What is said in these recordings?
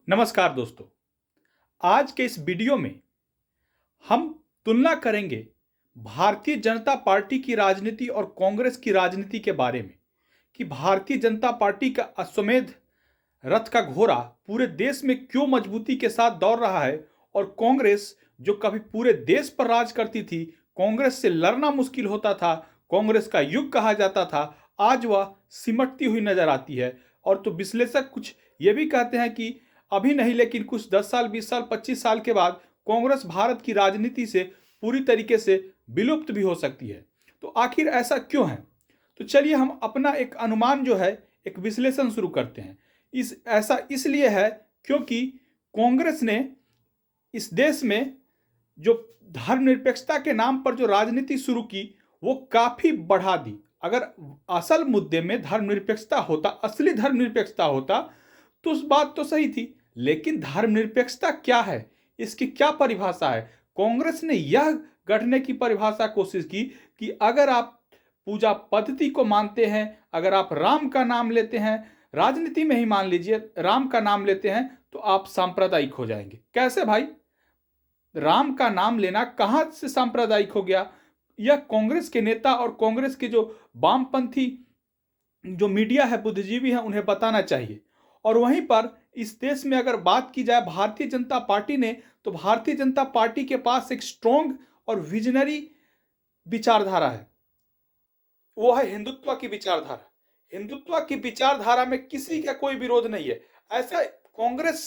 नमस्कार दोस्तों। आज के इस वीडियो में हम तुलना करेंगे भारतीय जनता पार्टी की राजनीति और कांग्रेस की राजनीति के बारे में कि भारतीय जनता पार्टी का अश्वमेध रथ का घोड़ा पूरे देश में क्यों मजबूती के साथ दौड़ रहा है और कांग्रेस जो कभी पूरे देश पर राज करती थी, कांग्रेस से लड़ना मुश्किल होता था, कांग्रेस का युग कहा जाता था, आज वह सिमटती हुई नजर आती है। और तो विश्लेषक कुछ ये भी कहते हैं कि अभी नहीं लेकिन कुछ 10 साल 20 साल 25 साल के बाद कांग्रेस भारत की राजनीति से पूरी तरीके से विलुप्त भी हो सकती है। तो आखिर ऐसा क्यों है? तो चलिए हम अपना एक अनुमान जो है, एक विश्लेषण शुरू करते हैं। ऐसा इसलिए है क्योंकि कांग्रेस ने इस देश में जो धर्मनिरपेक्षता के नाम पर जो राजनीति शुरू की वो काफी बढ़ा दी। अगर असल मुद्दे में धर्मनिरपेक्षता होता, असली धर्मनिरपेक्षता होता तो उस बात तो सही थी, लेकिन धर्मनिरपेक्षता क्या है, इसकी क्या परिभाषा है? कांग्रेस ने यह गढ़ने की परिभाषा कोशिश की कि अगर आप पूजा पद्धति को मानते हैं, अगर आप राम का नाम लेते हैं, राजनीति में ही मान लीजिए राम का नाम लेते हैं, तो आप सांप्रदायिक हो जाएंगे। कैसे भाई? राम का नाम लेना कहां से सांप्रदायिक हो गया? यह कांग्रेस के नेता और कांग्रेस के जो वामपंथी जो मीडिया है, बुद्धिजीवी है, उन्हें बताना चाहिए। और वहीं पर इस देश में अगर बात की जाए भारतीय जनता पार्टी ने, तो भारतीय जनता पार्टी के पास एक स्ट्रॉन्ग और विजनरी विचारधारा है, वो है हिंदुत्व की विचारधारा। हिंदुत्व की विचारधारा में किसी का कोई विरोध नहीं है। ऐसा कांग्रेस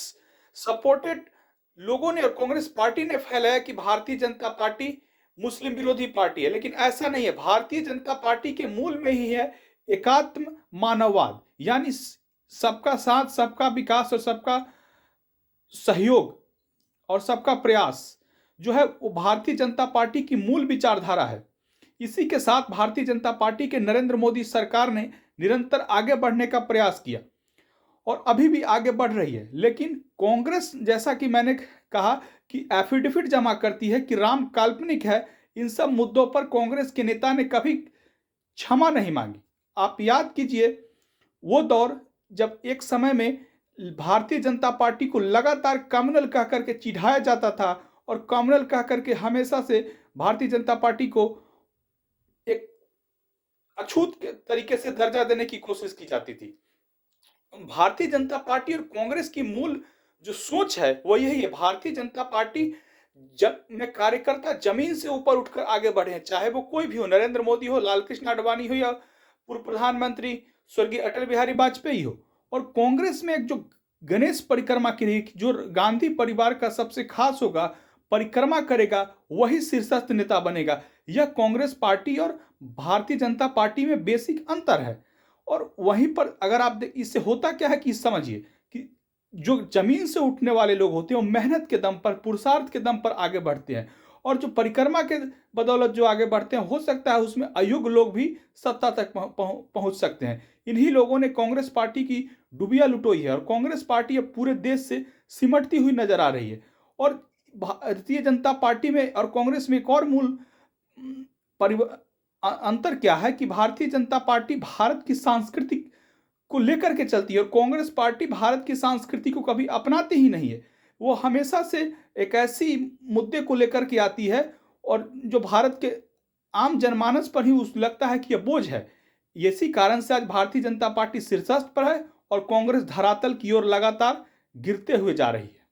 सपोर्टेड लोगों ने और कांग्रेस पार्टी ने फैलाया कि भारतीय जनता पार्टी मुस्लिम विरोधी पार्टी है, लेकिन ऐसा नहीं है। भारतीय जनता पार्टी के मूल में ही है एकात्म मानववाद, यानी सबका साथ, सबका विकास और सबका सहयोग और सबका प्रयास जो है वो भारतीय जनता पार्टी की मूल विचारधारा है। इसी के साथ भारतीय जनता पार्टी के नरेंद्र मोदी सरकार ने निरंतर आगे बढ़ने का प्रयास किया और अभी भी आगे बढ़ रही है। लेकिन कांग्रेस, जैसा कि मैंने कहा कि एफिडेविट जमा करती है कि राम काल्पनिक है, इन सब मुद्दों पर कांग्रेस के नेता ने कभी क्षमा नहीं मांगी। आप याद कीजिए वो दौर जब एक समय में भारतीय जनता पार्टी को लगातार कम्युनल कह करके चिढ़ाया जाता था और कम्युनल कह करके हमेशा से भारतीय जनता पार्टी को एक अछूत तरीके से दर्जा देने की कोशिश की जाती थी। भारतीय जनता पार्टी और कांग्रेस की मूल जो सोच है वो यही है, भारतीय जनता पार्टी में कार्यकर्ता जमीन से ऊपर उठकर आगे बढ़े, चाहे वो कोई भी हो, नरेंद्र मोदी हो, लालकृष्ण आडवाणी हो या पूर्व प्रधानमंत्री स्वर्गीय अटल बिहारी वाजपेयी हो। और कांग्रेस में एक जो गणेश परिक्रमा की रही, जो गांधी परिवार का सबसे खास होगा, परिक्रमा करेगा, वही शीर्षस्थ नेता बनेगा। यह कांग्रेस पार्टी और भारतीय जनता पार्टी में बेसिक अंतर है। और वहीं पर अगर आप इससे होता क्या है कि समझिए कि जो जमीन से उठने वाले लोग होते हैं वो मेहनत के दम पर, पुरुषार्थ के दम पर आगे बढ़ते हैं, और जो परिक्रमा के बदौलत जो आगे बढ़ते हैं, हो सकता है उसमें अयोग्य लोग भी सत्ता तक पहुंच सकते हैं। इन्हीं लोगों ने कांग्रेस पार्टी की डुबिया लुटोई है और कांग्रेस पार्टी अब पूरे देश से सिमटती हुई नजर आ रही है। और भारतीय जनता पार्टी में और कांग्रेस में एक और मूल अंतर क्या है कि भारतीय जनता पार्टी भारत की संस्कृति को लेकर के चलती है और कांग्रेस पार्टी भारत की संस्कृति को कभी अपनाती ही नहीं है। वो हमेशा से एक ऐसी मुद्दे को लेकर के आती है और जो भारत के आम जनमानस पर ही उस लगता है कि यह बोझ है। इसी कारण से आज भारतीय जनता पार्टी शीर्षस्थ पर है और कांग्रेस धरातल की ओर लगातार गिरते हुए जा रही है।